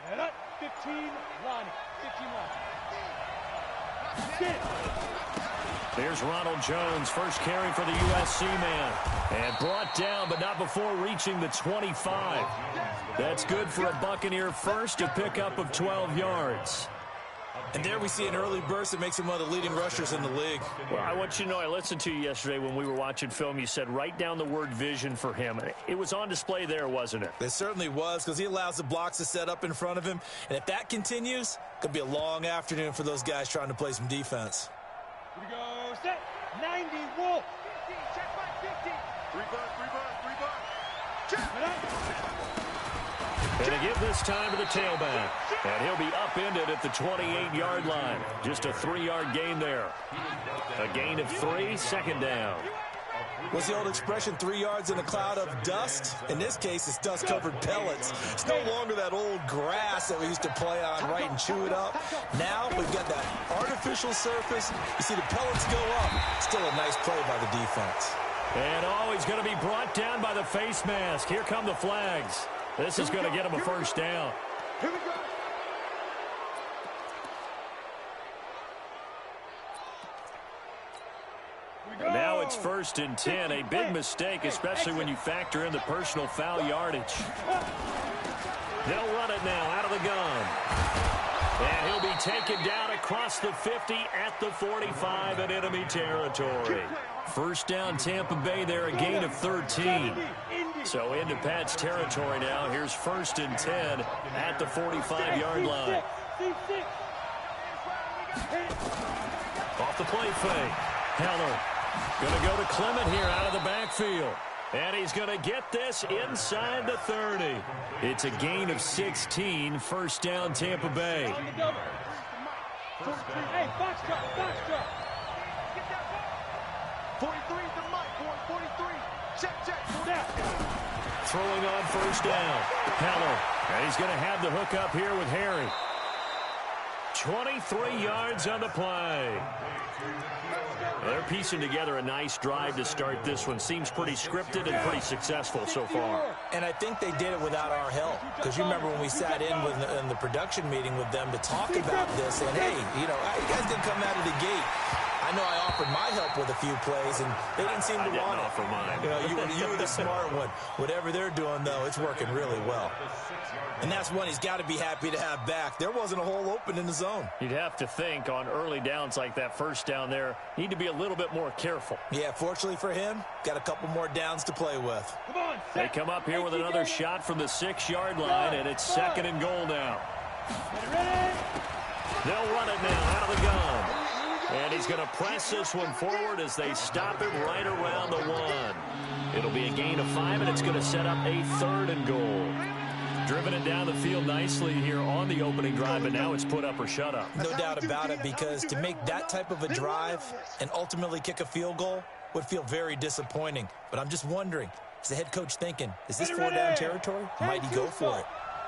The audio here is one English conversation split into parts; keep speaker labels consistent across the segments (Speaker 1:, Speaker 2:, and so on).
Speaker 1: 15 line. 15 line.
Speaker 2: There's Ronald Jones, first carry for the USC man. And brought down, but not before reaching the 25. That's good for a Buccaneer first, a pickup of 12 yards.
Speaker 3: And there we see an early burst that makes him one of the leading rushers in the league.
Speaker 2: Well, I want you to know, I listened to you yesterday when we were watching film. You said write down the word vision for him. It was on display there, wasn't it?
Speaker 3: It certainly was, because he allows the blocks to set up in front of him. And if that continues, it could be a long afternoon for those guys trying to play some defense.
Speaker 1: Here we go. Set. 90. Wolf.
Speaker 4: 15. Check back. 15. Reverse. Check.
Speaker 2: Going to give this time to the tailback. And he'll be upended at the 28-yard line. Just a 3-yard gain there. A gain of 3, second down.
Speaker 3: What's the old expression, 3 yards in a cloud of dust? In this case, it's dust-covered pellets. It's no longer that old grass that we used to play on, right, and chew it up. Now we've got that artificial surface. You see the pellets go up. Still a nice play by the defense.
Speaker 2: And he's going to be brought down by the face mask. Here come the flags. This is going to get him a first down.
Speaker 4: Here we go.
Speaker 2: And now it's 1st and 10. A big mistake, especially when you factor in the personal foul yardage. They'll run it now out of the gun. And he'll be taken down across the 50 at the 45 in enemy territory. First down, Tampa Bay there, a gain of 13. So into Pat's territory now. Here's 1st and 10 at the 45-yard line. Off the play fake. Heller going to go to Clement here out of the backfield. And he's going to get this inside the 30. It's a gain of 16. First down, Tampa Bay.
Speaker 1: Hey, box drop.
Speaker 4: 43 to Mike. 43. Check.
Speaker 2: Throwing on first down. Heller. And he's going to have the hook up here with Harry. 23 yards on the play. They're piecing together a nice drive to start this one. Seems pretty scripted and pretty successful so far.
Speaker 3: And I think they did it without our help. Because you remember when we sat in the production meeting with them to talk about this. And, hey, you guys didn't come out of the gate. I know I offered my help with a few plays, and they didn't seem to want it.
Speaker 2: Offer mine.
Speaker 3: You were the smart one. Whatever they're doing, though, it's working really well. And that's one he's got to be happy to have back. There wasn't a hole open in the zone.
Speaker 2: You'd have to think on early downs like that first down there, need to be a little bit more careful.
Speaker 3: Yeah, fortunately for him, got a couple more downs to play with.
Speaker 2: They come up here with another shot from the 6-yard line, and it's 2nd and goal now. They'll run it now out of the gun. And he's going to press this one forward as they stop him right around the 1. It'll be a gain of 5, and it's going to set up a 3rd and goal. Driven it down the field nicely here on the opening drive, but now it's put up or shut up.
Speaker 3: No doubt about it, because to make that type of a drive and ultimately kick a field goal would feel very disappointing. But I'm just wondering, is the head coach thinking, is this 4-down territory? Might he go for it?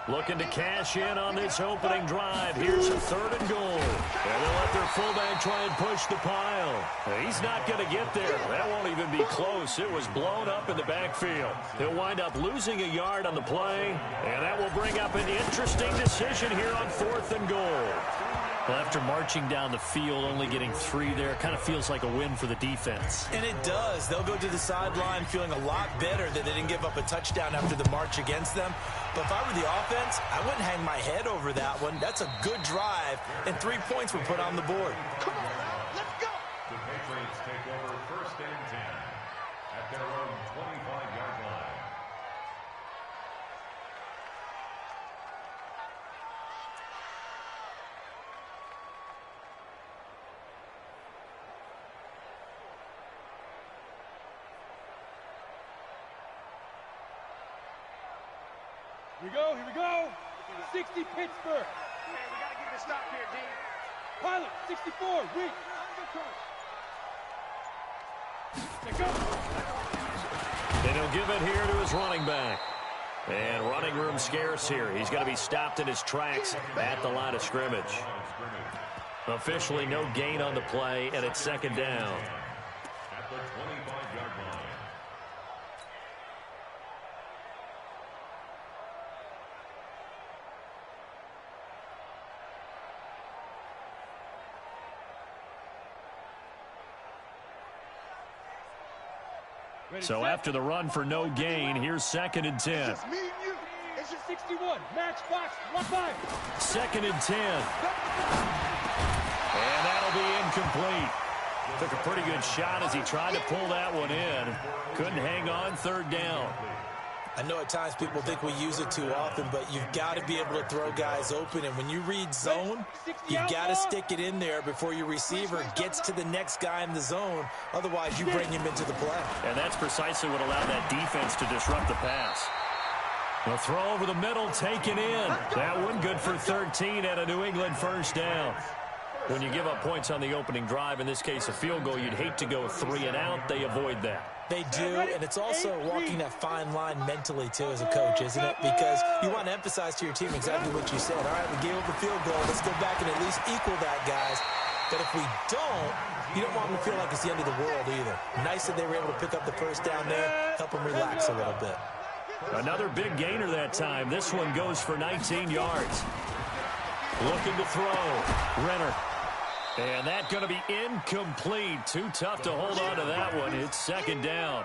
Speaker 2: Looking to cash in on this opening drive. Here's a 3rd and goal. And they'll let their fullback try and push the pile. He's not going to get there. That won't even be close. It was blown up in the backfield. He'll wind up losing a yard on the play. And that will bring up an interesting decision here on 4th and goal. Well, after marching down the field, only getting 3 there, kind of feels like a win for the defense.
Speaker 3: And it does. They'll go to the sideline feeling a lot better that they didn't give up a touchdown after the march against them. But if I were the offense, I wouldn't hang my head over that one. That's a good drive, and 3 points were put on the board.
Speaker 4: Come on, let's go.
Speaker 5: The Patriots take over 1st and 10 at their own 25-yard line.
Speaker 1: Here we go. 60 Pittsburgh.
Speaker 4: Man, we got to get this stop here, D.
Speaker 1: Pilot, 64, weak. Check up.
Speaker 2: And he'll give it here to his running back. And running room scarce here. He's going to be stopped in his tracks at the line of scrimmage. Officially no gain on the play, and it's 2nd down.
Speaker 5: At the 25-yard line.
Speaker 2: So after the run for no gain, here's 2nd and 10.
Speaker 4: Just me and you.
Speaker 1: It's just 61. Match box. 1-5.
Speaker 2: 2nd and 10. And that'll be incomplete. Took a pretty good shot as he tried to pull that one in. Couldn't hang on 3rd down.
Speaker 3: I know at times people think we use it too often, but you've got to be able to throw guys open. And when you read zone, you've got to stick it in there before your receiver gets to the next guy in the zone. Otherwise, you bring him into the play.
Speaker 2: And that's precisely what allowed that defense to disrupt the pass. The throw over the middle, taken in. That one good for 13 and a New England 1st down. When you give up points on the opening drive, in this case a field goal, you'd hate to go 3 and out. They avoid that.
Speaker 3: They do, and it's also walking that fine line mentally, too, as a coach, isn't it? Because you want to emphasize to your team exactly what you said. All right, we gave up a field goal. Let's go back and at least equal that, guys. But if we don't, you don't want them to feel like it's the end of the world either. Nice that they were able to pick up the 1st down there, help them relax a little bit.
Speaker 2: Another big gainer that time. This one goes for 19 yards. Looking to throw. Renner. And that's going to be incomplete. Too tough to hold on to that one. It's 2nd down.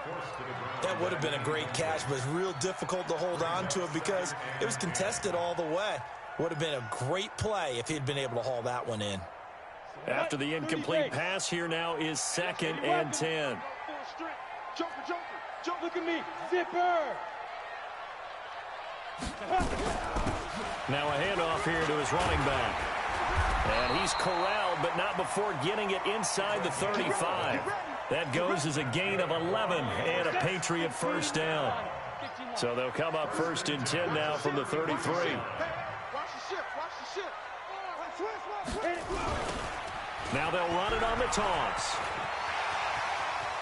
Speaker 3: That would have been a great catch, but it's real difficult to hold on to it because it was contested all the way. Would have been a great play if he'd been able to haul that one in.
Speaker 2: After the incomplete pass, here now is 2nd and 10.
Speaker 4: Jumper.
Speaker 1: Look at me. Zipper.
Speaker 2: Now a handoff here to his running back. And he's corralled, but not before getting it inside the 35. That goes as a gain of 11 and a Patriot 1st down. So they'll come up 1st and 10 now from the 33.
Speaker 4: Watch the ship.
Speaker 2: Now they'll run it on the toss.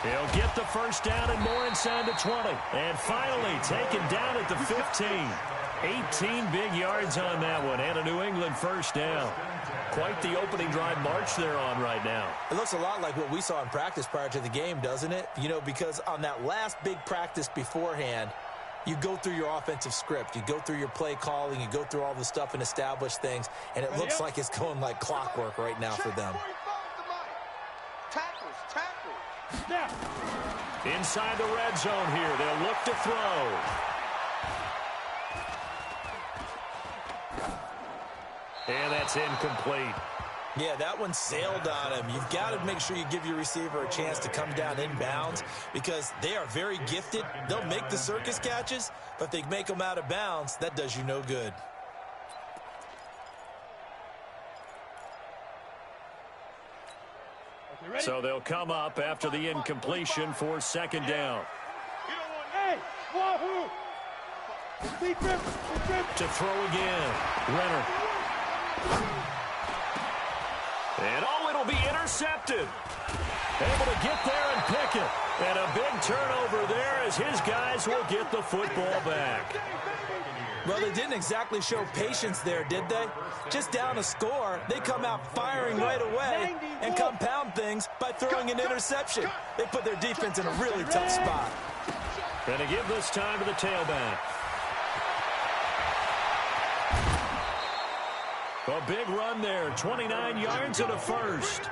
Speaker 2: He'll get the 1st down and more inside the 20. And finally taken down at the 15. 18 big yards on that one and a New England 1st down. Quite the opening drive march they're on right now.
Speaker 3: It looks a lot like what we saw in practice prior to the game, doesn't it? You know, because on that last big practice beforehand, you go through your offensive script. You go through your play calling. You go through all the stuff and establish things. And it looks like it's going like clockwork right now for them.
Speaker 4: Tackles.
Speaker 1: Now.
Speaker 2: Inside the red zone here. They'll look to throw. And that's incomplete.
Speaker 3: Yeah, that one sailed on him. You've got to make sure you give your receiver a chance to come down inbounds because they are very gifted. They'll make the circus catches, but if they make them out of bounds, that does you no good.
Speaker 2: So they'll come up after the incompletion for 2nd down.
Speaker 1: Hey, wahoo!
Speaker 2: To throw again. Renner. And it'll be intercepted. Able to get there and pick it. And a big turnover there as his guys will get the football back.
Speaker 3: Well, they didn't exactly show patience there, did they? Just down a score, they come out firing right away and compound things by throwing an interception. They put their defense in a really tough spot.
Speaker 2: Going to give this time to the tailback. A big run there, 29 yards and a 1st.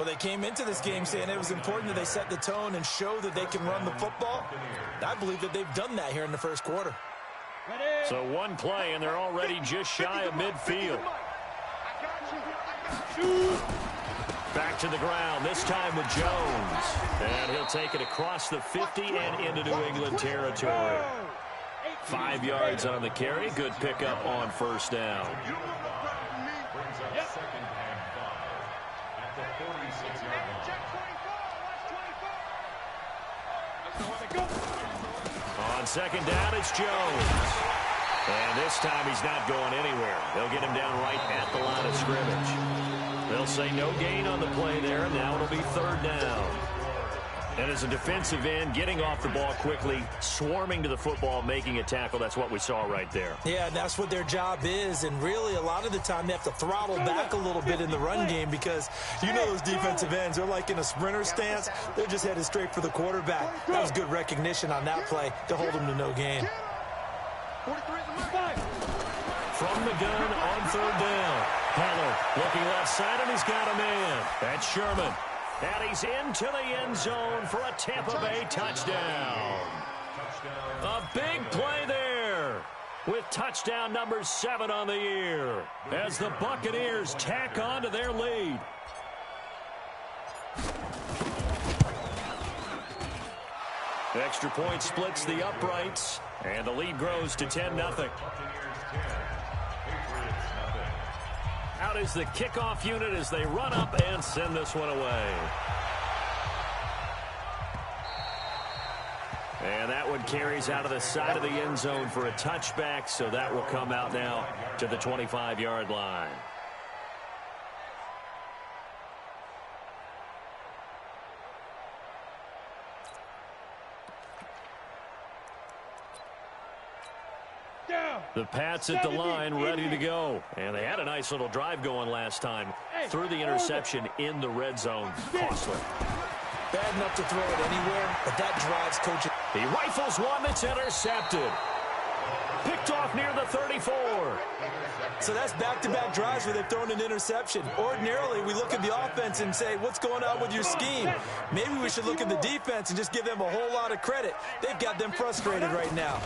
Speaker 3: Well, they came into this game saying it was important that they set the tone and show that they can run the football. I believe that they've done that here in the 1st quarter.
Speaker 2: So one play, and they're already just shy of midfield. Back to the ground, this time with Jones. And he'll take it across the 50 and into New England territory. 5 yards on the carry. Good pickup on 1st down.
Speaker 5: Brings up 2nd and 5 at the 46-yard line.
Speaker 2: On 2nd down, it's Jones. And this time he's not going anywhere. They'll get him down right at the line of scrimmage. They'll say no gain on the play there. Now it'll be 3rd down. And as a defensive end, getting off the ball quickly, swarming to the football, making a tackle, that's what we saw right there.
Speaker 3: Yeah, and that's what their job is. And really, a lot of the time, they have to throttle back a little bit in the run game because you know those defensive ends, they're like in a sprinter stance. They're just headed straight for the quarterback. That was good recognition on that play to hold them to no gain.
Speaker 2: From the gun on 3rd down. Haller looking left side, and he's got a man. That's Sherman. And he's into the end zone for a Tampa Bay touchdown. A big play there with touchdown number 7 on the year as the Buccaneers tack on to their lead. The extra point splits the uprights, and the lead grows to 10-0. Out is the kickoff unit as they run up and send this one away. And that one carries out of the side of the end zone for a touchback, so that will come out now to the 25-yard line. The Pats at the line, ready to go. And they had a nice little drive going last time. Threw the interception in the red zone. Costly.
Speaker 3: Bad enough to throw it anywhere, but that drives coaching.
Speaker 2: He rifles one that's intercepted. Picked off near the 34.
Speaker 3: So that's back-to-back drives where they've thrown an interception. Ordinarily, we look at the offense and say, what's going on with your scheme? Maybe we should look at the defense and just give them a whole lot of credit. They've got them frustrated right now.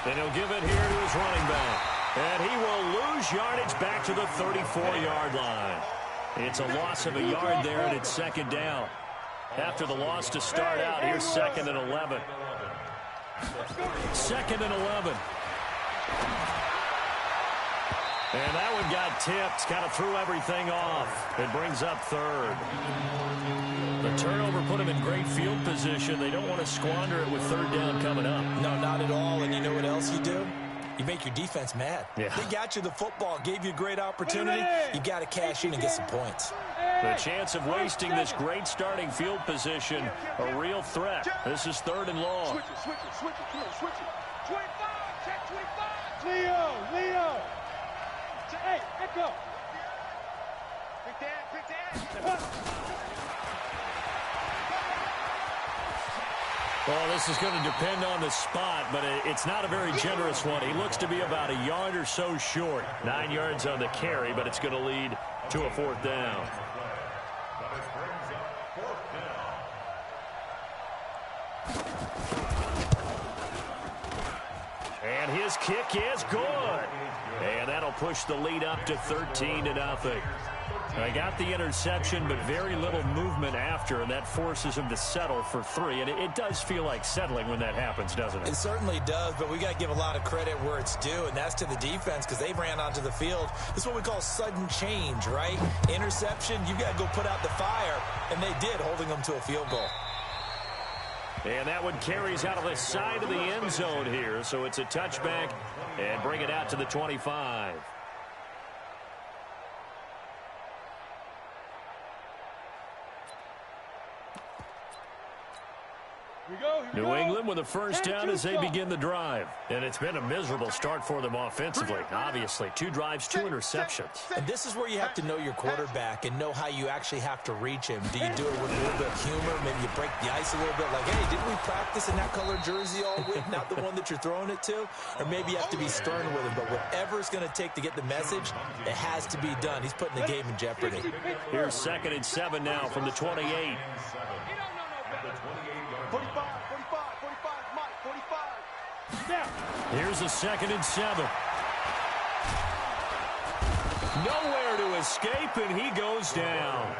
Speaker 2: Then he'll give it here to his running back. And he will lose yardage back to the 34-yard line. It's a loss of a yard there, and it's second down. After the loss to start out, here's 2nd and 11. 2nd and 11. And that one got tipped, kind of threw everything off. It brings up 3rd. The turnover put them in great field position. They don't want to squander it with 3rd down coming up.
Speaker 3: No, not at all. And you know what else you do? You make your defense mad.
Speaker 2: Yeah.
Speaker 3: They got you the football, gave you a great opportunity. You got to cash in and get some points.
Speaker 2: The chance of wasting this great starting field position, a real threat. This is 3rd and long.
Speaker 4: Switch it, switch it, switch it. Come on, switch it. 25, check 25.
Speaker 1: Leo. Hey, echo.
Speaker 4: Pick that.
Speaker 2: Well, this is going to depend on the spot, but it's not a very generous one. He looks to be about a yard or so short. 9 yards on the carry, but it's going to lead to a 4th down. And his kick is good. And that'll push the lead up to 13-0. They got the interception, but very little movement after, and that forces him to settle for 3. And it does feel like settling when that happens, doesn't it?
Speaker 3: It certainly does, but we got to give a lot of credit where it's due, and that's to the defense because they ran onto the field. This is what we call sudden change, right? Interception, you got to go put out the fire, and they did, holding them to a field goal.
Speaker 2: And that one carries out of the side of the end zone here, so it's a touchback and bring it out to the 25. New England with a first down as they begin the drive. And it's been a miserable start for them offensively. Obviously, 2 drives, 2 interceptions.
Speaker 3: And this is where you have to know your quarterback and know how you actually have to reach him. Do you do it with a little bit of humor? Maybe you break the ice a little bit like, hey, didn't we practice in that color jersey all week? Not the one that you're throwing it to? Or maybe you have to be stern with him. But whatever it's going to take to get the message, it has to be done. He's putting the game in jeopardy.
Speaker 2: Here's 2nd and 7 now from the 28.
Speaker 4: 45, Mike, 45.
Speaker 2: Here's a 2nd and 7. Nowhere to escape, and he goes down.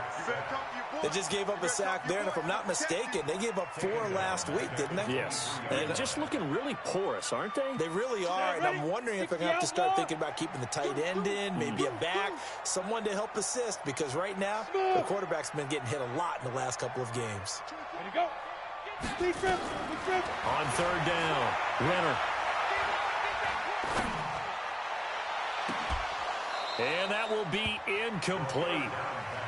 Speaker 3: They just gave up a sack there, and if I'm not mistaken, they gave up 4 last week, didn't they?
Speaker 2: Yes. And just looking really porous, aren't they?
Speaker 3: They really are, and I'm wondering if they're going to have to start thinking about keeping the tight end in, maybe a back, someone to help assist, because right now, the quarterback's been getting hit a lot in the last couple of games.
Speaker 1: Ready to go.
Speaker 2: On 3rd down, Renner. And that will be incomplete.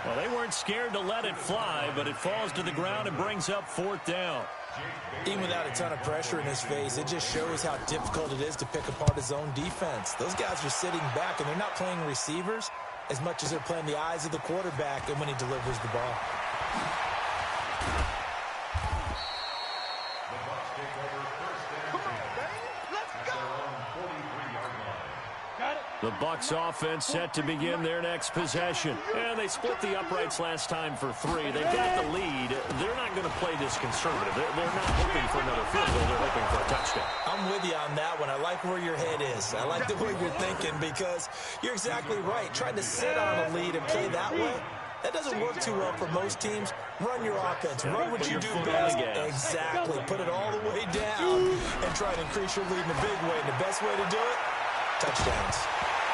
Speaker 2: Well, they weren't scared to let it fly, but it falls to the ground and brings up 4th down.
Speaker 3: Even without a ton of pressure in his face, it just shows how difficult it is to pick apart his own defense. Those guys are sitting back, and they're not playing receivers as much as they're playing the eyes of the quarterback and when he delivers the ball.
Speaker 2: The Bucs offense set to begin their next possession. And they split the uprights last time for 3. They've got the lead. They're not going to play this conservative. They're not hoping for another field goal. They're hoping for a touchdown.
Speaker 3: I'm with you on that one. I like where your head is. I like the way you're thinking because you're exactly right. Trying to sit on a lead and play that way, that doesn't work too well for most teams. Run your offense. Run what you do best. Exactly. Put it all the way down and try to increase your lead in a big way. And the best way to do it, touchdowns.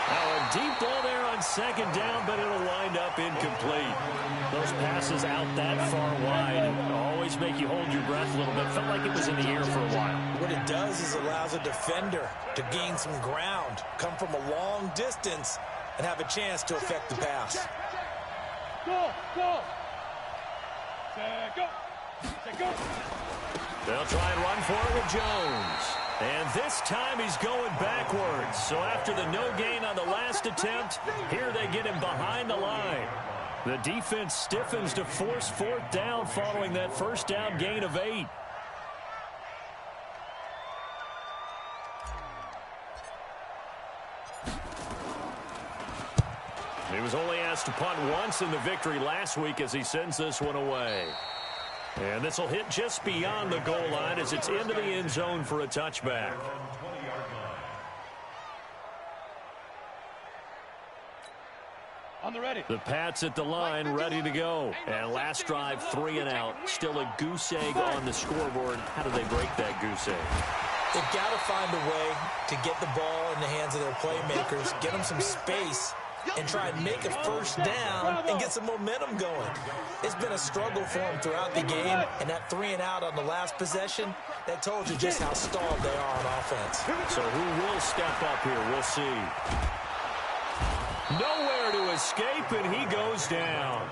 Speaker 2: Now a deep ball there on second down, but it'll wind up incomplete. Those passes out that far wide always make you hold your breath a little bit. Felt like it was in the air for a while.
Speaker 3: What it does is allows a defender to gain some ground, come from a long distance, and have a chance to affect the pass.
Speaker 1: Go, go. Say go. Say go.
Speaker 2: They'll try and run for it with Jones. And this time he's going backwards. So after the no gain on the last attempt, here they get him behind the line. The defense stiffens to force 4th down following that first down gain of 8. He was only asked to punt once in the victory last week as he sends this one away. And this will hit just beyond the goal line as it's into the end zone for a touchback.
Speaker 1: On the ready.
Speaker 2: The Pats at the line, ready to go. And last drive, 3 and out. Still a goose egg on the scoreboard. How do they break that goose egg?
Speaker 3: They've got to find a way to get the ball in the hands of their playmakers, get them some space, and try and make a first down and get some momentum going. It's been a struggle for them throughout the game, and that 3 and out on the last possession, that told you just how stalled they are on offense.
Speaker 2: So who will step up here? We'll see. Nowhere to escape, and he goes down.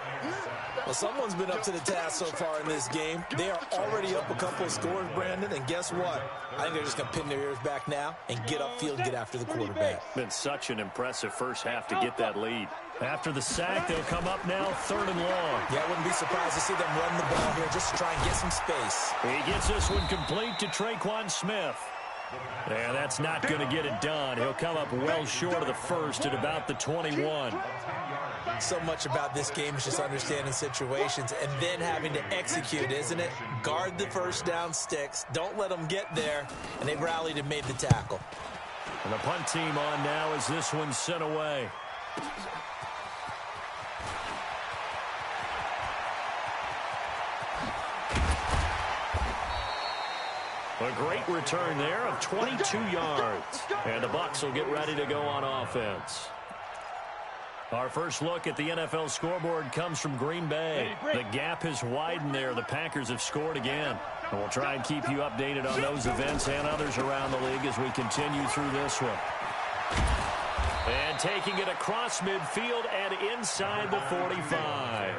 Speaker 3: Well, someone's been up to the task so far in this game. They are already up a couple of scores, Brandon, and guess what? I think they're just going to pin their ears back now and get upfield and get after the quarterback.
Speaker 2: Been such an impressive first half to get that lead. After the sack, they'll come up now 3rd and long.
Speaker 3: Yeah, I wouldn't be surprised to see them run the ball here just to try and get some space.
Speaker 2: He gets this one complete to Traquan Smith. And that's not going to get it done. He'll come up well short of the first at about the 21.
Speaker 3: So much about this game is just understanding situations and then having to execute, isn't it? Guard the first down sticks. Don't let them get there. And they rallied and made the tackle.
Speaker 2: And the punt team on now as this one's sent away. A great return there of 22 yards. And the Bucs will get ready to go on offense. Our first look at the NFL scoreboard comes from Green Bay. The gap has widened there. The Packers have scored again. And we'll try and keep you updated on those events and others around the league as we continue through this one. And taking it across midfield and inside the 45.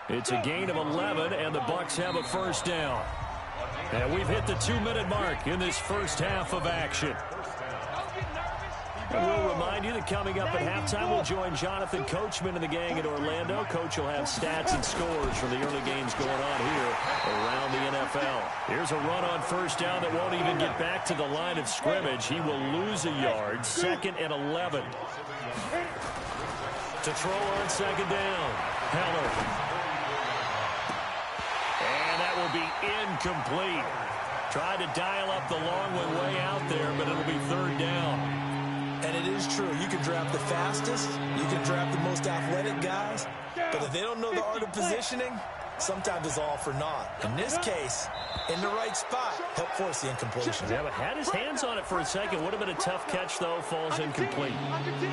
Speaker 2: It's a gain of 11, and the Bucs have a first down. And we've hit the 2-minute mark in this first half of action. And we'll remind you that coming up at halftime, we'll join Jonathan Coachman and the gang at Orlando. Coach will have stats and scores from the early games going on here around the NFL. Here's a run on first down that won't even get back to the line of scrimmage. He will lose a yard, 2nd and 11. To throw on second down, Heller. And that will be incomplete. Tried to dial up the long one way out there, but it'll be 3rd down.
Speaker 3: And it is true. You can draft the fastest. You can draft the most athletic guys. But if they don't know the art of positioning, sometimes it's all for naught. In this case, in the right spot, help force the incompletion.
Speaker 2: Yeah, but had his hands on it for a second. Would have been a tough catch, though. Falls incomplete.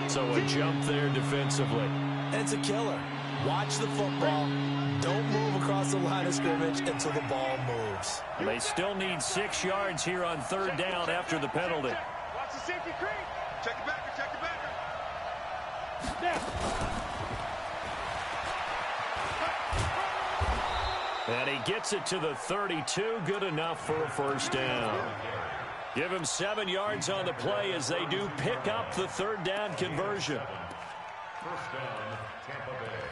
Speaker 2: So a jump there defensively.
Speaker 3: And it's a killer. Watch the football. Don't move across the line of scrimmage until the ball moves.
Speaker 2: They still need 6 yards here on 3rd down after the penalty.
Speaker 4: Watch the safety creep. Check it back. Check it back.
Speaker 2: And he gets it to the 32. Good enough for a first down. Give him 7 yards on the play as they do pick up the 3rd down conversion.
Speaker 5: First down, Tampa Bay.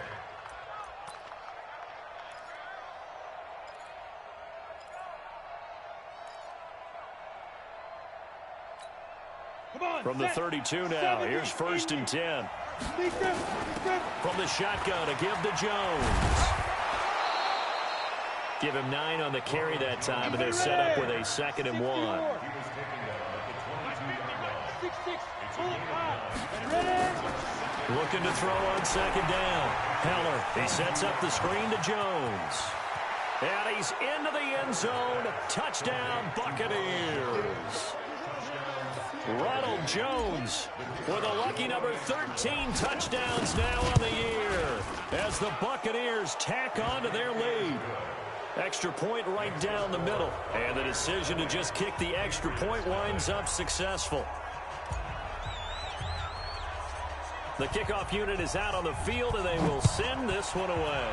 Speaker 2: From the 32 now, here's 1st and 10. From the shotgun, a give to Jones. Give him 9 on the carry that time, and they're set up with a 2nd and 1. Looking to throw on 2nd down. Heller, he sets up the screen to Jones. And he's into the end zone. Touchdown, Buccaneers. Ronald Jones with a lucky number 13 touchdowns now on the year as the Buccaneers tack on to their lead. Extra point right down the middle. And the decision to just kick the extra point winds up successful. The kickoff unit is out on the field, and they will send this one away.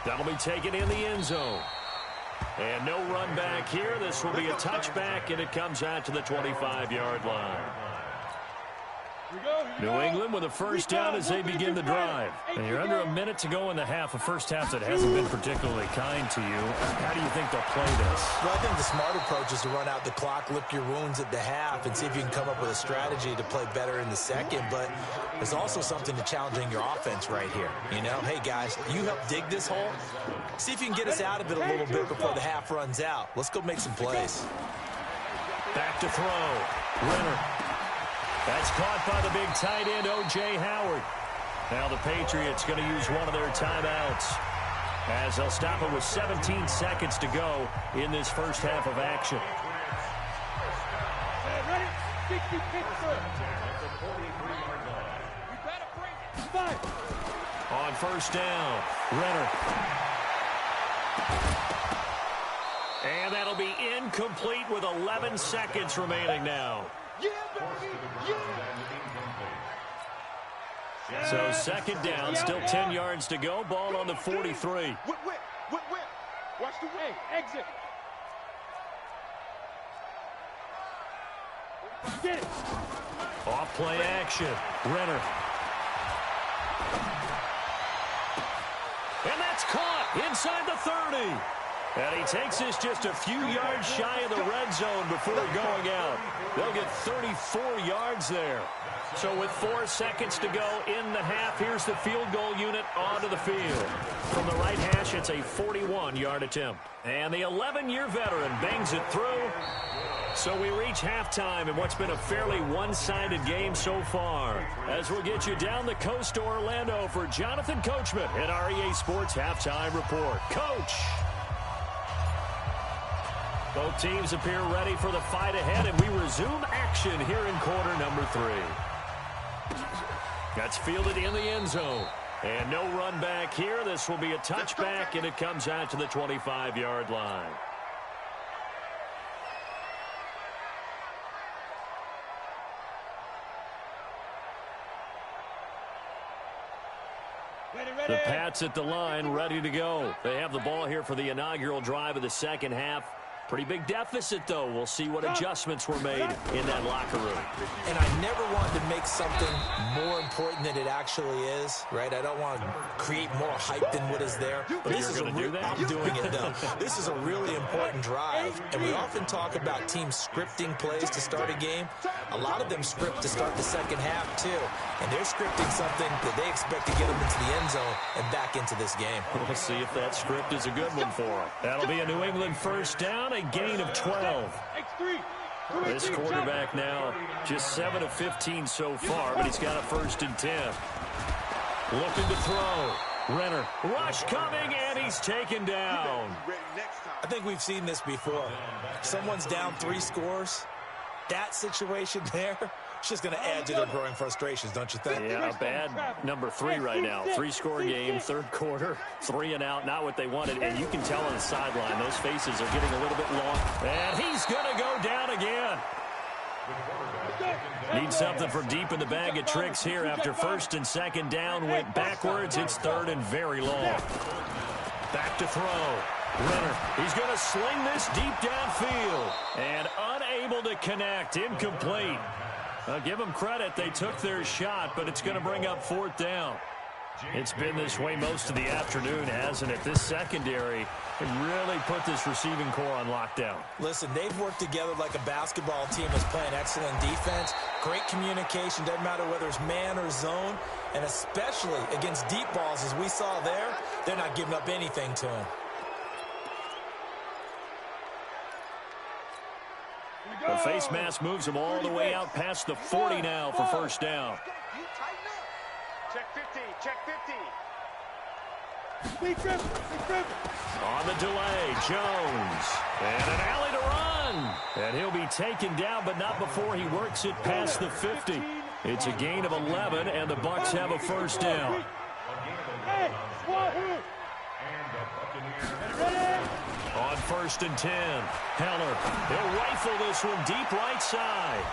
Speaker 2: That'll be taken in the end zone. And no run back here. This will be a touchback, and it comes out to the 25-yard line. New England with a first down as they begin the drive. And you're under a minute to go in the half. A first half that hasn't been particularly kind to you. How do you think they'll play this?
Speaker 3: Well, I think the smart approach is to run out the clock, lick your wounds at the half, and see if you can come up with a strategy to play better in the second. But there's also something to challenging your offense right here. You know, hey, guys, you help dig this hole. See if you can get us out of it a little bit before the half runs out. Let's go make some plays.
Speaker 2: Back to throw. Renner. That's caught by the big tight end, O.J. Howard. Now the Patriots going to use one of their timeouts as they'll stop it with 17 seconds to go in this first half of action.
Speaker 1: Ready? 60 kicks You better bring it. 5.
Speaker 2: On first down, Renner. And that'll be incomplete with 11 seconds remaining now.
Speaker 1: Yeah, baby. Yeah.
Speaker 2: So 2nd down, still 10 yards to go. Ball on the 43.
Speaker 1: Whip. Watch the way. Exit. Get it.
Speaker 2: Off play action. Renner. And that's caught inside the 30. And he takes this just a few yards shy of the red zone before going out. They'll get 34 yards there. So with 4 seconds to go in the half, here's the field goal unit onto the field. From the right hash, it's a 41-yard attempt. And the 11-year veteran bangs it through. So we reach halftime in what's been a fairly one-sided game so far. As we'll get you down the coast to Orlando for Jonathan Coachman at our EA Sports Halftime Report. Coach! Both teams appear ready for the fight ahead, and we resume action here in quarter number 3. That's fielded in the end zone. And no run back here. This will be a touchback, and it comes out to the 25-yard line. The Pats at the line, ready to go. They have the ball here for the inaugural drive of the second half. Pretty big deficit, though. We'll see what adjustments were made in that locker room.
Speaker 3: And I never want to make something more important than it actually is, right? I don't want to create more hype than what is there. But this is
Speaker 2: going to do that?
Speaker 3: I'm doing it, though. This is a really important drive. And we often talk about teams scripting plays to start a game. A lot of them script to start the second half, too. And they're scripting something that they expect to get them into the end zone and back into this game.
Speaker 2: We'll see if that script is a good one for them. That'll be a New England first down, a gain of 12. This quarterback now just 7 of 15 so far, but he's got a 1st and 10. Looking to throw. Renner. Rush coming, and he's taken down.
Speaker 3: I think we've seen this before. Someone's down 3 scores. That situation there, it's just going to add to their growing frustrations, don't you think?
Speaker 2: Yeah, a bad number 3 right now. 3-score game, 3rd quarter, 3 and out, not what they wanted. And you can tell on the sideline, those faces are getting a little bit long. And he's going to go down again. Need something from deep in the bag of tricks here after 1st and 2nd down went backwards. It's 3rd and very long. Back to throw. Renner, he's going to sling this deep downfield. And unable to connect, incomplete. I'll give them credit. They took their shot, but it's going to bring up 4th down. It's been this way most of the afternoon, hasn't it? This secondary can really put this receiving core on lockdown.
Speaker 3: Listen, they've worked together like a basketball team that's playing excellent defense. Great communication, doesn't matter whether it's man or zone. And especially against deep balls, as we saw there, they're not giving up anything to him.
Speaker 2: The face mask moves him all the way out past the 40 now for first down.
Speaker 4: Check 50, check 50.
Speaker 1: Big trip.
Speaker 2: On the delay, Jones. And an alley to run. And he'll be taken down, but not before he works it past the 50. It's a gain of 11, and the Bucs have a first down.
Speaker 1: Hey,
Speaker 2: On 1st and 10, Heller. He'll rifle this one deep right side.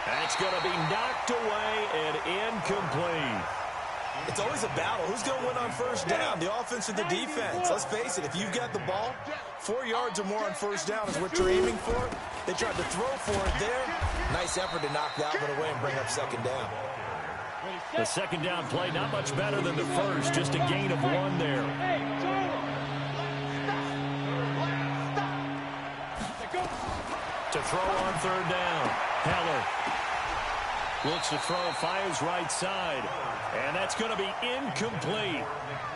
Speaker 2: That's going to be knocked away and incomplete.
Speaker 3: It's always a battle. Who's going to win on first down, the offense or the defense? Let's face it, if you've got the ball, 4 yards or more on first down is what you're aiming for. They tried to throw for it there. Nice effort to knock that one away and bring up second down.
Speaker 2: The second down play, not much better than the first, just a gain of 1 there. To throw on third down, Heller looks to throw, fires right side, and that's going to be incomplete.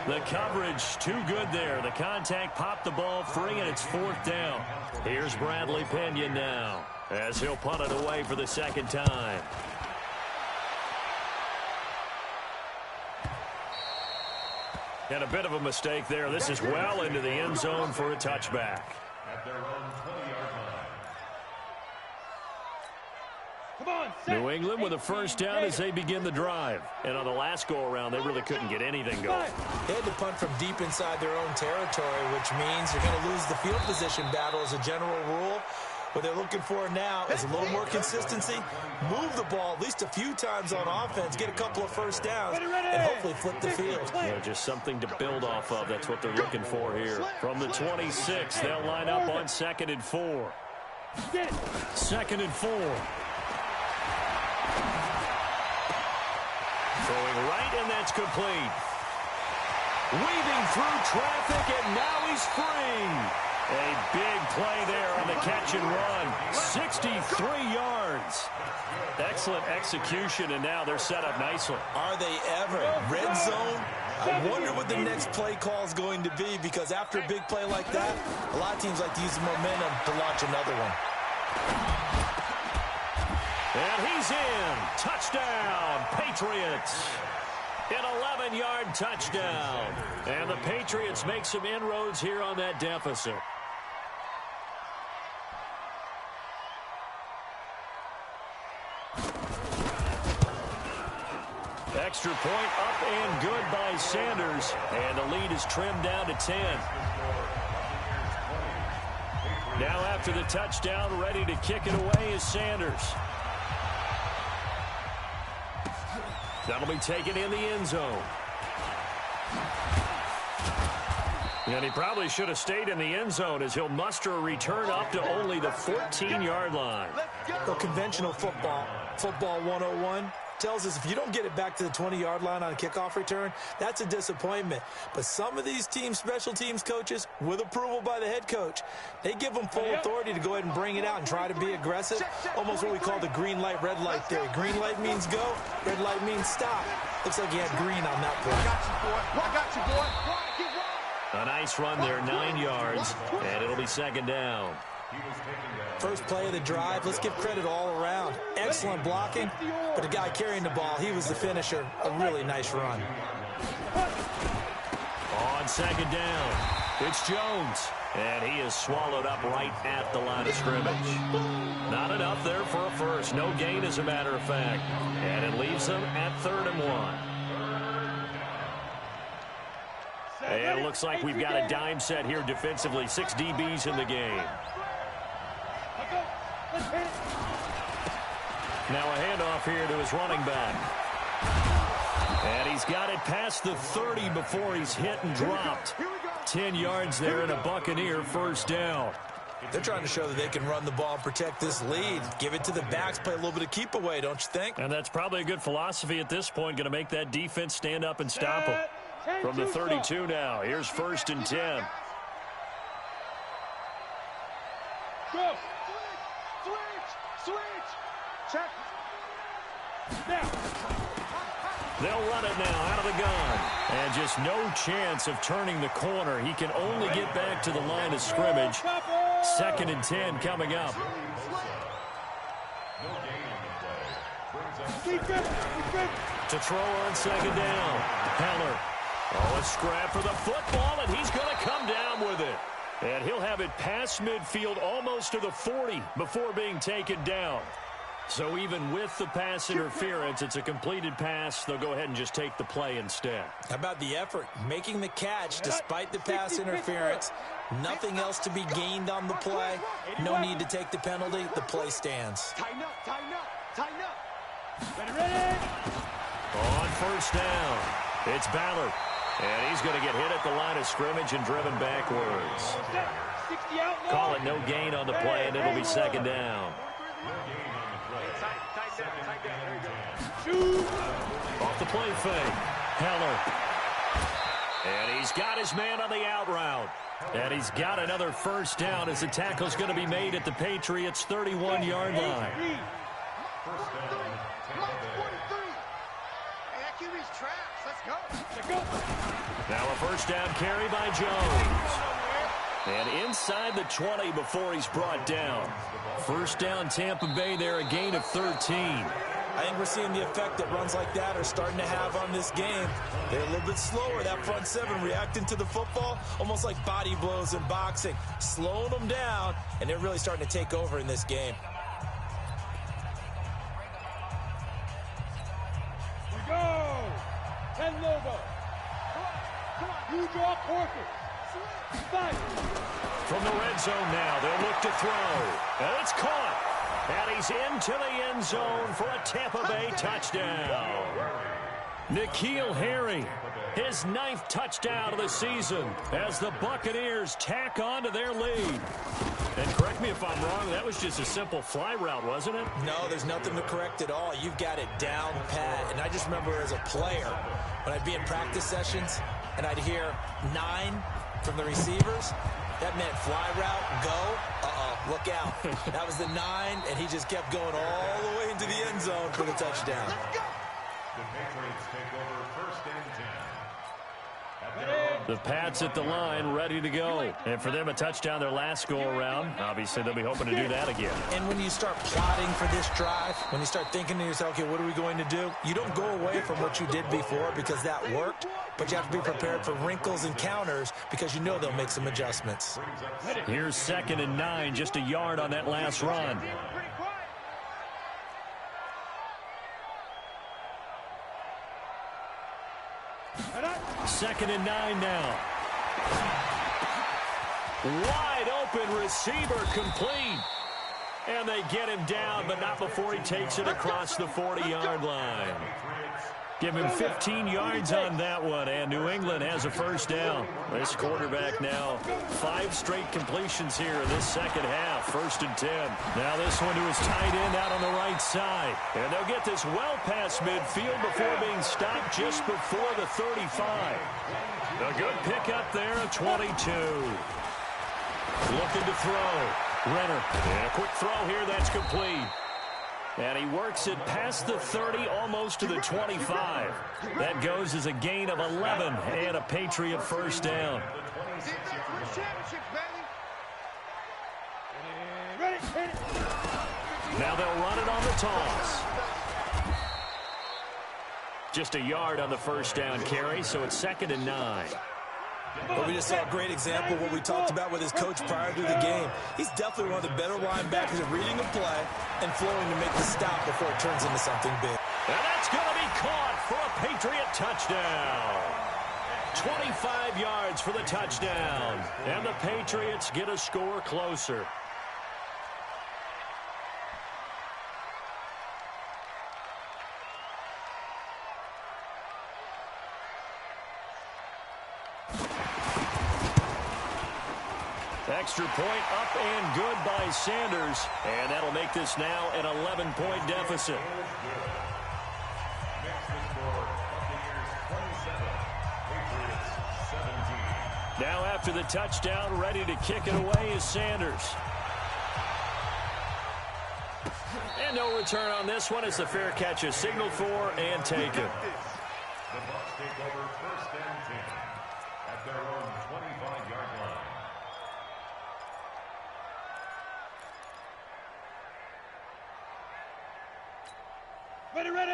Speaker 2: The coverage too good there. The contact popped the ball free, and it's 4th down. Here's Bradley Pinion now as he'll punt it away for the second time. And a bit of a mistake there. This is well into the end zone for a touchback.
Speaker 5: At their own 20-yard line.
Speaker 2: New England with a first down as they begin the drive. And on the last go-around, they really couldn't get anything going.
Speaker 3: They had to punt from deep inside their own territory, which means you're going to lose the field position battle as a general rule. What they're looking for now is a little more consistency, move the ball at least a few times on offense, get a couple of first downs, and hopefully flip the field.
Speaker 2: Just something to build off of. That's what they're looking for here. From the 26, they'll line up on 2nd and 4. 2nd and 4. Throwing right, and that's complete. Weaving through traffic, and now he's free. A big play there on the catch and run. 63 yards. Excellent execution, and now they're set up nicely.
Speaker 3: Are they ever? Red zone? I wonder what the next play call is going to be, because after a big play like that, a lot of teams like to use the momentum to launch another one.
Speaker 2: And he's in. Touchdown, Patriots. An 11-yard touchdown. And the Patriots make some inroads here on that deficit. Extra point up and good by Sanders. And the lead is trimmed down to 10. Now after the touchdown, ready to kick it away is Sanders. That'll be taken in the end zone. And he probably should have stayed in the end zone, as he'll muster a return up to only the 14-yard line.
Speaker 3: Well, conventional football 101, tells us if you don't get it back to the 20-yard line on a kickoff return, that's a disappointment. But some of these special teams coaches, with approval by the head coach, they give them full authority to go ahead and bring it out and try to be aggressive. Almost what we call the green light, red light theory. Green light means go, red light means stop. Looks like he had green on that play.
Speaker 4: I got you, boy.
Speaker 2: A nice run there, 9 yards, and it'll be second down.
Speaker 3: First play of the drive, let's give credit all around. Excellent blocking, but the guy carrying the ball, he was the finisher. A really nice run.
Speaker 2: On second down, it's Jones, and he is swallowed up right at the line of scrimmage. Not enough there for a first. No gain, as a matter of fact. And it leaves them at 3rd and 1. And it looks like we've got a dime set here defensively. 6 DBs in the game. Now a handoff here to his running back. And he's got it past the 30 before he's hit and dropped. 10 yards there and a Buccaneer first down.
Speaker 3: They're trying to show that they can run the ball and protect this lead. Give it to the backs, play a little bit of keep away, don't you think?
Speaker 2: And that's probably a good philosophy at this point. Going to make that defense stand up and stop them. From the 32 now, here's 1st and 10.
Speaker 4: Go. Switch. Check. Now.
Speaker 2: They'll run it now out of the gun. And just no chance of turning the corner. He can only get back to the line of scrimmage. 2nd and 10 coming up. To throw on 2nd down. Heller. Oh, a scrap for the football, and he's going to come down with it. And he'll have it past midfield almost to the 40 before being taken down. So even with the pass interference, it's a completed pass. They'll go ahead and just take the play instead.
Speaker 3: How about the effort? Making the catch despite the pass interference. Nothing else to be gained on the play. No need to take the penalty. The play stands.
Speaker 4: Tighten up.
Speaker 1: Ready.
Speaker 2: On 1st down, it's Ballard. And he's going to get hit at the line of scrimmage and driven backwards. Call it no gain on the play, and it'll be 2nd down. Off the play fake. Heller. And he's got his man on the out route. And he's got another 1st down as the tackle's going to be made at the Patriots' 31-yard line. Now a 1st down carry by Jones. And inside the 20 before he's brought down. 1st down Tampa Bay there, a gain of 13.
Speaker 3: I think we're seeing the effect that runs like that are starting to have on this game. They're a little bit slower, that front 7, reacting to the football, almost like body blows in boxing, slowing them down, and they're really starting to take over in this game.
Speaker 1: We go. 10 Lobo. You draw horses.
Speaker 2: From the red zone now, they'll look to throw. And it's caught. And he's into the end zone for a Tampa Bay touchdown. N'Keal Harry, his 9th touchdown of the season as the Buccaneers tack on to their lead. And correct me if I'm wrong, that was just a simple fly route, wasn't it?
Speaker 3: No, there's nothing to correct at all. You've got it down pat. And I just remember as a player, when I'd be in practice sessions and I'd hear 9 from the receivers, that meant fly route, go, look out. That was the 9, and he just kept going all the way into the end zone for the touchdown.
Speaker 5: The Patriots take over 1st and 10.
Speaker 2: The Pats at the line, ready to go. And for them, a touchdown their last go-around. Obviously, they'll be hoping to do that again.
Speaker 3: And when you start plotting for this drive, when you start thinking to yourself, okay, what are we going to do? You don't go away from what you did before because that worked, but you have to be prepared for wrinkles and counters because you know they'll make some adjustments.
Speaker 2: Here's 2nd and 9, just a yard on that last run. Second and 9 now. Wide open receiver complete. And they get him down, but not before he takes it across the 40-yard line. Give him 15 yards on that one, and New England has a 1st down. This quarterback now 5 straight completions here in this second half. 1st and 10. Now this one to his tight end out on the right side. And they'll get this well past midfield before being stopped just before the 35. A good pickup there at 22. Looking to throw. Renner. And a quick throw here that's complete. And he works it past the 30, almost to the 25. That goes as a gain of 11 and a Patriot 1st down. Now they'll run it on the toss. Just a yard on the 1st down carry, so it's 2nd and 9.
Speaker 3: Well, we just saw a great example of what we talked about with his coach prior to the game. He's definitely one of the better linebackers at reading a play and flowing to make the stop before it turns into something big.
Speaker 2: And that's going to be caught for a Patriot touchdown. 25 yards for the touchdown. And the Patriots get a score closer. Extra point up and good by Sanders. And that'll make this now an 11-point deficit.
Speaker 5: Next to score, Buccaneers 27, Patriots
Speaker 2: Now after the touchdown, ready to kick it away is Sanders. And no return on this one as the fair catch is signaled for and taken.
Speaker 5: The Bucs take over 1st and 10 at their own 25-yard line.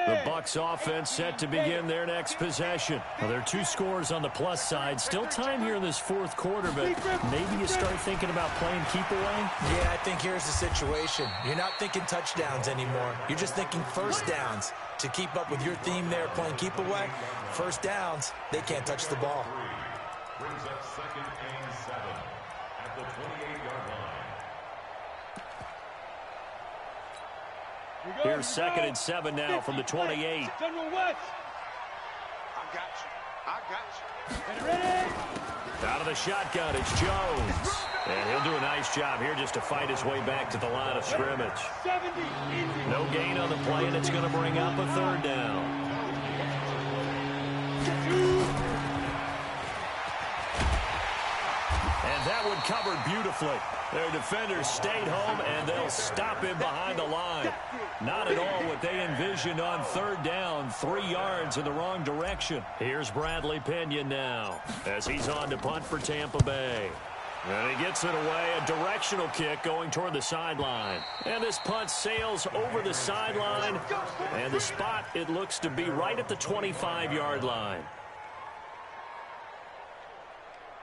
Speaker 2: The Bucs offense set to begin their next possession. Well, there are 2 scores on the plus side. Still time here in this 4th quarter, but maybe you start thinking about playing keep away?
Speaker 3: Yeah, I think here's the situation. You're not thinking touchdowns anymore. You're just thinking first downs. To keep up with your theme there, playing keep away, first downs, they can't touch the ball.
Speaker 5: Brings up 2nd and 7 at the 28-yard line.
Speaker 2: Here's 2nd and 7 now from the 28.
Speaker 1: General West.
Speaker 4: I got you.
Speaker 1: Ready?
Speaker 2: Out of the shotgun, it's Jones. And he'll do a nice job here just to fight his way back to the line of scrimmage.
Speaker 1: 70, easy.
Speaker 2: No gain on the play, and it's going to bring up a 3rd down. And that one covered beautifully. Their defenders stayed home, and they'll stop him behind the line. Not at all what they envisioned on 3rd down, 3 yards in the wrong direction. Here's Bradley Pinion now as he's on to punt for Tampa Bay. And he gets it away, a directional kick going toward the sideline. And this punt sails over the sideline, and the spot, it looks to be right at the 25-yard line.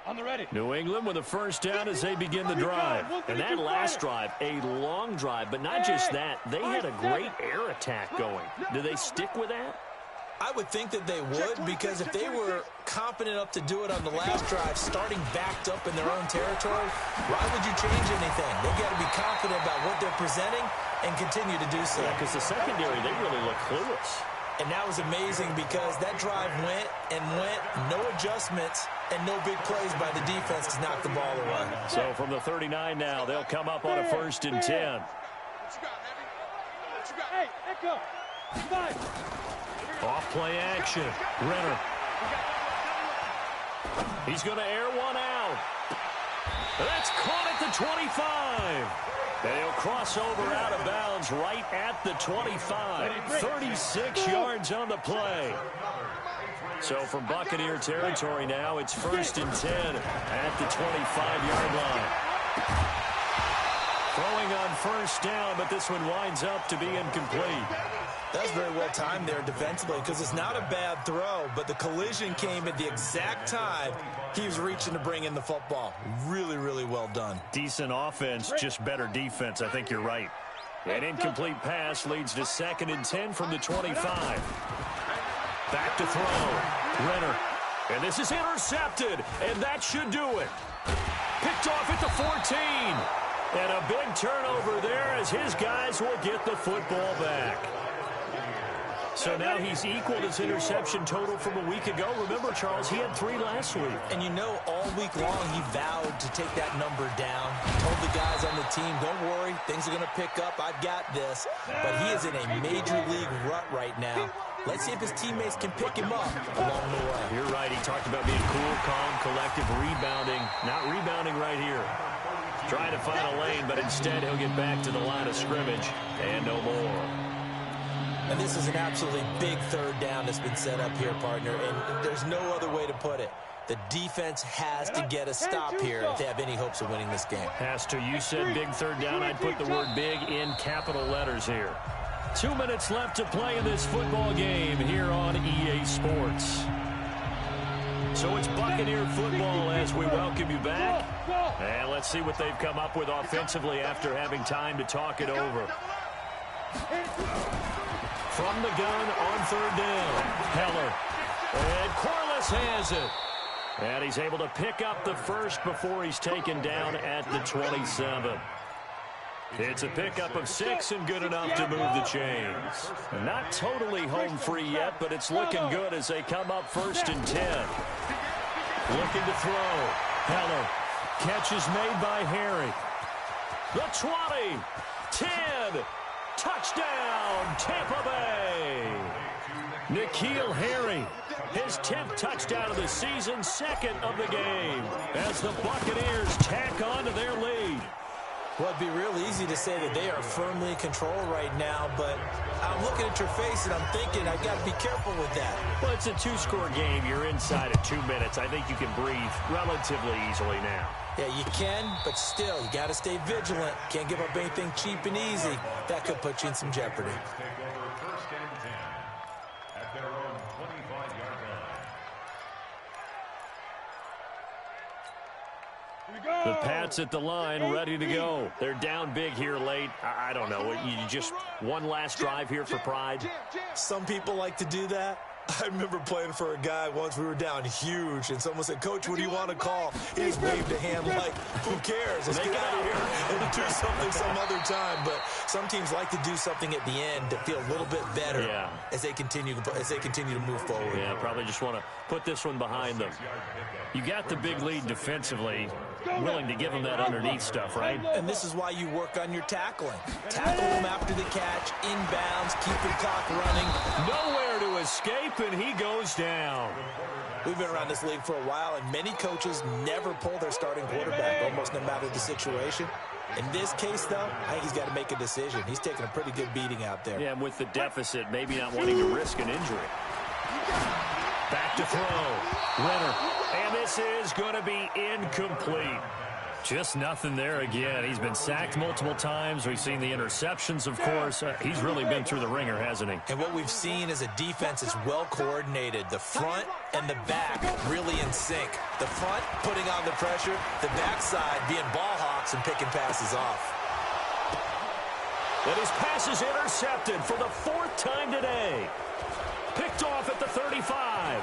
Speaker 1: On the ready.
Speaker 2: New England with a 1st down as they begin the drive. And that last drive, a long drive, but not just that. They had a great air attack going. Do they stick with that?
Speaker 3: I would think that they would, because if they were confident enough to do it on the last drive, starting backed up in their own territory, why would you change anything? They've got to be confident about what they're presenting and continue to do so.
Speaker 2: Yeah, because the secondary, they really look clueless.
Speaker 3: And that was amazing because that drive went and went, no adjustments, and no big plays by the defense to knock the ball away.
Speaker 2: So from the 39 now, they'll come up on a 1st and 10.
Speaker 4: What you got, Heavy? What you got?
Speaker 1: Hey, Echo. 5.
Speaker 2: Off play action. Renner. He's going to air one out. That's caught at the 25. And he'll cross over out of bounds right at the 25. 36 yards on the play. So from Buccaneer territory now, it's 1st and 10 at the 25-yard line. Throwing on 1st down, but this one winds up to be incomplete.
Speaker 3: That's very well timed there defensively, because it's not a bad throw, but the collision came at the exact time he was reaching to bring in the football. Really, really well done.
Speaker 2: Decent offense, just better defense. I think you're right. An incomplete pass leads to 2nd and 10 from the 25. Back to throw. Renner. And this is intercepted, and that should do it. Picked off at the 14. And a big turnover there as his guys will get the football back. So now he's equaled his interception total from a week ago. Remember, Charles, he had 3 last week.
Speaker 3: And you know, all week long he vowed to take that number down. Told the guys on the team, don't worry, things are going to pick up. I've got this. But he is in a major league rut right now. Let's see if his teammates can pick him up along the way.
Speaker 2: You're right. He talked about being cool, calm, collective, rebounding. Not rebounding right here. Trying to find a lane, but instead he'll get back to the line of scrimmage and no more.
Speaker 3: And this is an absolutely big 3rd down that's been set up here, partner, and there's no other way to put it. The defense has to get a stop here if they have any hopes of winning this game.
Speaker 2: Has to. You said big 3rd down. I'd put the word big in capital letters here. 2 minutes left to play in this football game here on EA Sports. So it's Buccaneer football as we welcome you back. And let's see what they've come up with offensively after having time to talk it over. From the gun on 3rd down, Heller. And Corliss has it. And he's able to pick up the first before he's taken down at the 27. It's a pickup of 6 and good enough to move the chains. Not totally home free yet, but it's looking good as they come up 1st and 10. Looking to throw. Heller. Catch is made by Harry. The 20. 10. Touchdown, Tampa Bay. N'Keal Harry, his 10th touchdown of the season, second of the game, as the Buccaneers tack on to their lead.
Speaker 3: Well, it'd be real easy to say that they are firmly in control right now, but I'm looking at your face and I'm thinking I got to be careful with that.
Speaker 2: Well, it's a two-score game. You're inside of 2 minutes. I think you can breathe relatively easily now.
Speaker 3: Yeah, you can, but still, you got to stay vigilant. Can't give up anything cheap and easy. That could put you in some jeopardy.
Speaker 5: Take over first and 10 at their own 25-yard line.
Speaker 2: The Pats at the line, ready to go. They're down big here late. I don't know. You just one last drive here for pride?
Speaker 3: Some people like to do that. I remember playing for a guy once. We were down huge, and someone said, "Coach, what do you want to call?" He just waved a hand like, "Who cares? Let's get out of here and do something some other time." But some teams like to do something at the end to feel a little bit better as they continue to move forward.
Speaker 2: Yeah, probably just want to put this one behind them. You got the big lead defensively, willing to give them that underneath stuff, right?
Speaker 3: And this is why you work on your tackling. Tackle them after the catch, inbounds, keep the clock running.
Speaker 2: Nowhere to escape, and he goes down.
Speaker 3: We've been around this league for a while, and many coaches never pull their starting quarterback, almost no matter the situation. In this case, though, I think he's got to make a decision. He's taking a pretty good beating out there.
Speaker 2: Yeah, and with the deficit, maybe not wanting to risk an injury. Back to throw. Renner. And this is going to be incomplete. Just nothing there again. He's been sacked multiple times. We've seen the interceptions, of course. He's really been through the ringer, hasn't he?
Speaker 3: And what we've seen is a defense that's well coordinated. The front and the back really in sync. The front putting on the pressure. The backside being ball hawks and picking passes off.
Speaker 2: And his pass is intercepted for the 4th time today. Picked off at the 35.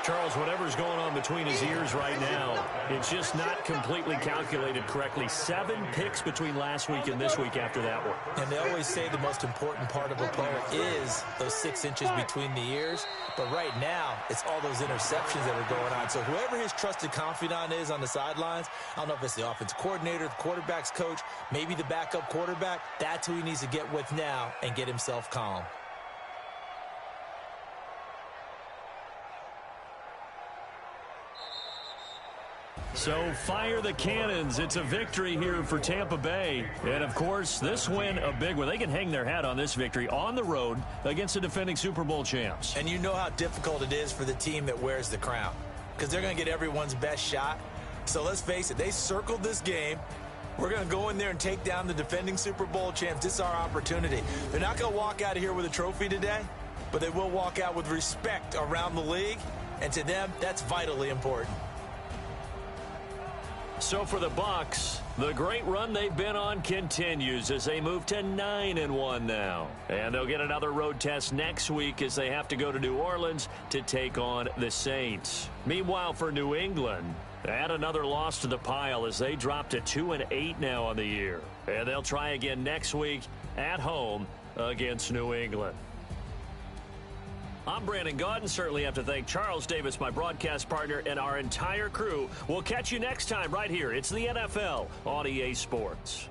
Speaker 2: Charles, whatever's going on between his ears right now, it's just not completely calculated correctly. 7 picks between last week and this week after that one.
Speaker 3: And they always say the most important part of a player is those 6 inches between the ears. But right now, it's all those interceptions that are going on. So whoever his trusted confidant is on the sidelines, I don't know if it's the offensive coordinator, the quarterback's coach, maybe the backup quarterback, that's who he needs to get with now and get himself calm.
Speaker 2: So fire the cannons. It's a victory here for Tampa Bay. And, of course, this win, a big one. They can hang their hat on this victory on the road against the defending Super Bowl champs.
Speaker 3: And you know how difficult it is for the team that wears the crown, because they're going to get everyone's best shot. So let's face it, they circled this game. We're going to go in there and take down the defending Super Bowl champs. This is our opportunity. They're not going to walk out of here with a trophy today, but they will walk out with respect around the league. And to them, that's vitally important.
Speaker 2: So for the Bucs, the great run they've been on continues as they move to 9-1 now. And they'll get another road test next week as they have to go to New Orleans to take on the Saints. Meanwhile, for New England, add another loss to the pile as they drop to 2-8 now on the year. And they'll try again next week at home against New England. I'm Brandon Gaudin. Certainly have to thank Charles Davis, my broadcast partner, and our entire crew. We'll catch you next time right here. It's the NFL on EA Sports.